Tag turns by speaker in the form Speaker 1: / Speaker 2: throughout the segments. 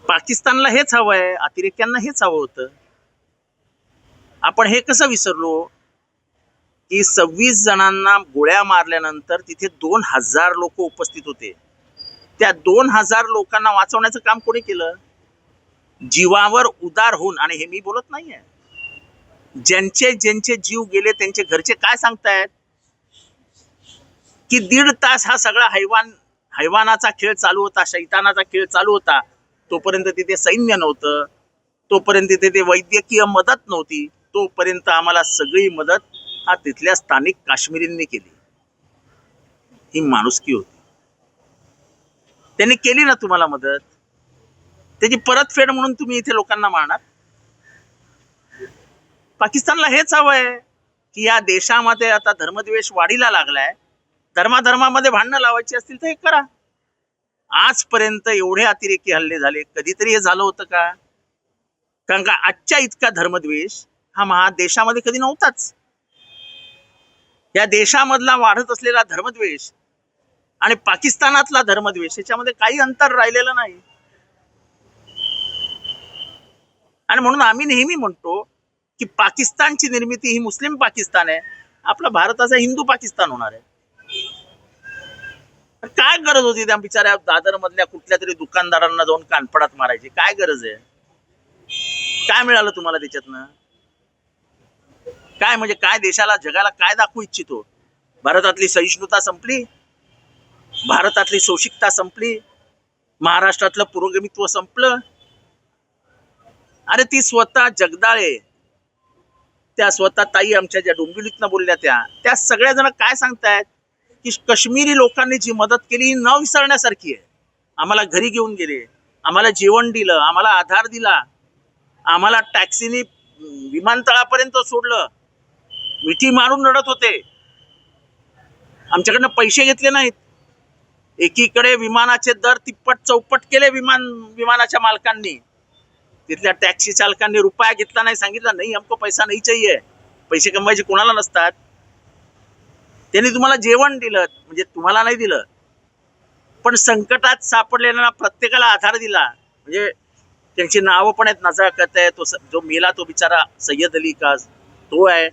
Speaker 1: पाकिस्तानला हेच हवंय, अतिरेक्यांना हेच हवं होतं. आपण हे कसं विसरलो की 26 जणांना गोळ्या मारल्यानंतर तिथे 2000 लोक उपस्थित होते. त्या 2000 लोकांना वाचवण्याचं काम कोणी केलं? जीवावर उदार होऊन. आणि हे मी बोलत नाहीये, ज्यांचे ज्यांचे जीव गेले त्यांचे घरचे काय सांगतायत की 1.5 तास हा सगळा हैवानाचा खेळ चालू होता, शैतानाचा खेळ चालू होता. तोपर्यंत तिथे सैन्य नव्हतं, तोपर्यंत तिथे वैद्यकीय मदत नव्हती, तोपर्यंत आम्हाला सगळी मदत हा तिथल्या स्थानिक काश्मीरींनी केली. ही माणुसकी होती. त्यांनी केली ना तुम्हाला मदत, त्याची परतफेड म्हणून तुम्ही इथे लोकांना मारणार? पाकिस्तानला हेच हवंय की या देशामध्ये आता धर्मद्वेष वाढीला लागलाय. धर्माधर्मामध्ये भांडणं लावायची असतील तर हे करा. आजपर्यंत एवढे अतिरेकी हल्ले झाले, कधीतरी हे झालं होतं का? कारण का आजच्या इतका धर्मद्वेष हा देशामध्ये कधी नव्हताच. या देशामधला वाढत असलेला धर्मद्वेष आणि पाकिस्तानातला धर्मद्वेष याच्यामध्ये काही अंतर राहिलेलं नाही. आणि म्हणून आम्ही नेहमी म्हणतो की पाकिस्तानची निर्मिती ही मुस्लिम पाकिस्तान आहे, आपला भारताचा हिंदू पाकिस्तान होणार आहे. काय गरज होती त्या बिचाऱ्या दादर मधल्या कुठल्या तरी दुकानदारांना जाऊन कानफडात मारायची? काय गरज आहे? काय मिळालं तुम्हाला त्याच्यातनं? काय म्हणजे काय देशाला जगाला काय दाखवू इच्छितो? भारतातली सहिष्णुता संपली, भारतातली सोशिकता संपली, महाराष्ट्रातलं पुरोगमित्व संपलं. अरे ती स्वतः जगदाळे, त्या स्वतः ताई आमच्या ज्या डोंबिवलीतनं बोलल्या त्या सगळ्या जण काय सांगतायत की काश्मीरी लोकांनी जी मदत केली न विसरण्यासारखी आहे. आम्हाला घरी घेऊन गेले, आम्हाला जेवण दिलं, आम्हाला आधार दिला, आम्हाला टॅक्सीने विमानतळापर्यंत सोडलं. मिठी मारून रडत होते, आमच्याकडनं पैसे घेतले नाहीत. एकीकडे विमानाचे दर तिप्पट चौपट केले विमानाच्या मालकांनी, तिथल्या टॅक्सी चालकांनी रुपया घेतला नाही, सांगितलं नाही हमको पैसा नाही चाहिए. पैसे कमवायचे कोणाला नसतात. त्यांनी तुम्हाला जेवण दिलं, म्हणजे तुम्हाला नाही दिलं, पण संकटात सापडलेल्या प्रत्येकाला आधार दिला. म्हणजे त्यांची नावं पण आहेत, नजाकत आहे, तो जो मेला तो बिचारा सय्यद अली का तो आहे.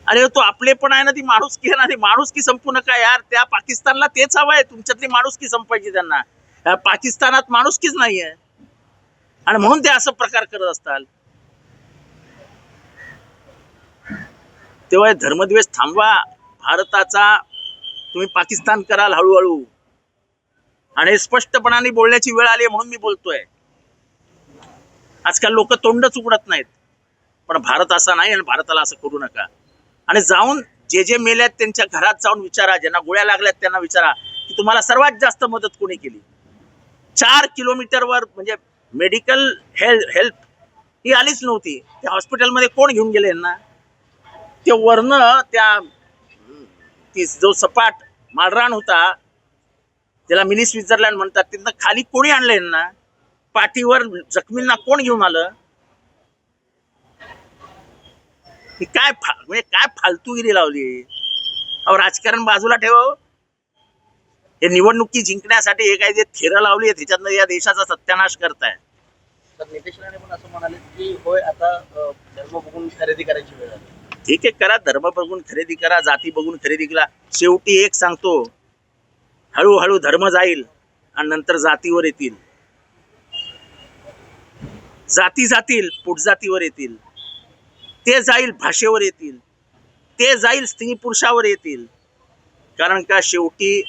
Speaker 1: अरे तो आपले पण आहे ना, ती माणुसकी आहे ना, ती माणुसकी संपू नका यार. त्या पाकिस्तानला तेच हवं आहे, तुमच्यातली माणुसकी संपायची त्यांना. पाकिस्तानात माणुसकीच नाहीये आणि म्हणून ते असं प्रकार करत असतात. तेव्हा धर्मद्वेष थांबवा. भारताचा तुम्ही पाकिस्तान कराल हळूहळू. आणि स्पष्टपणाने बोलण्याची वेळ आली म्हणून मी बोलतोय. आजकाल लोक तोंडच उघडत नाहीत, पण भारत असा नाही आणि भारताला असं करू नका. आणि जाऊन जे मेल्यात त्यांच्या घरात जाऊन विचारा, ज्यांना गोळ्या लागल्यात त्यांना विचारा की तुम्हाला सर्वात जास्त मदत कोणी केली. 4 किलोमीटरवर म्हणजे मेडिकल हेल्प ही आलीच नव्हती. त्या हॉस्पिटलमध्ये कोण घेऊन गेले यांना? ते वरनं ती जो सपाट माळरान होता, त्याला मिनी स्वित्झर्लंड म्हणतात, तिथनं खाली कोणी आणलं यांना? पाठीवर जखमींना कोण घेऊन आलं? काय म्हणजे काय फालतूगिरी लावली? अहो राजकारण बाजूला ठेव. हे निवडणुकी जिंकण्यासाठी हे काय जे थेरं लावली त्याच्यातनं या देशाचा सत्यानाश करताय.
Speaker 2: तर नितेश राणे पण असं म्हणाले की होय आता धर्म बघून खरेदी करायची वेळ आली.
Speaker 1: ठीक आहे, करा, धर्म बघून खरेदी करा, जाती बघून खरेदी करा. शेवटी एक सांगतो, हळूहळू धर्म जाईल आणि नंतर जातीवर येतील. जाती जातील, पोटजातीवर येतील. ते जाईल भाषेवर येतील, ते जाईल स्त्री पुरुषावर येतील. कारण का शेवटी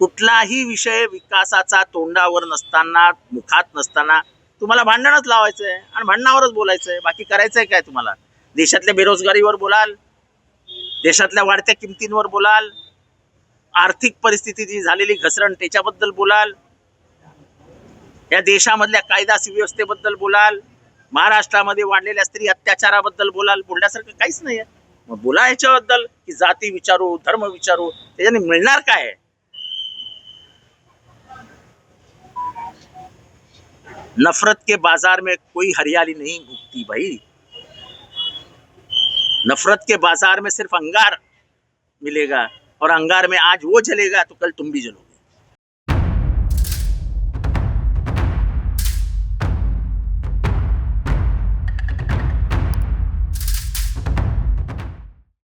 Speaker 1: कुठलाही विषय विकासाचा तोंडावर नसताना, मुखात नसताना तुम्हाला भांडणच लावायचंय आणि भांडणावरच बोलायचंय. बाकी करायचंय काय तुम्हाला? देशातल्या बेरोजगारीवर बोलाल, देशातल्या वाढत्या किमतींवर बोलाल, आर्थिक परिस्थितीची झालेली घसरण त्याच्याबद्दल बोलाल, या देशामधल्या कायदा सुव्यवस्थेबद्दल बोलाल, महाराष्ट्रामध्ये वाढलेल्या स्त्री अत्याचाराबद्दल बोलाल. बोलण्यासारखं काहीच नाहीये. मग बोला याच्याबद्दल की जाती विचारू, धर्म विचारू, त्याच्याने मिळणार काय? नफरत के बाजार में कोई हरियाली नहीं उगती भाई. नफरत के बाजार में सिर्फ अंगार मिलेगा, और अंगार में आज वो जलेगा तो कल तुम भी जलोगे.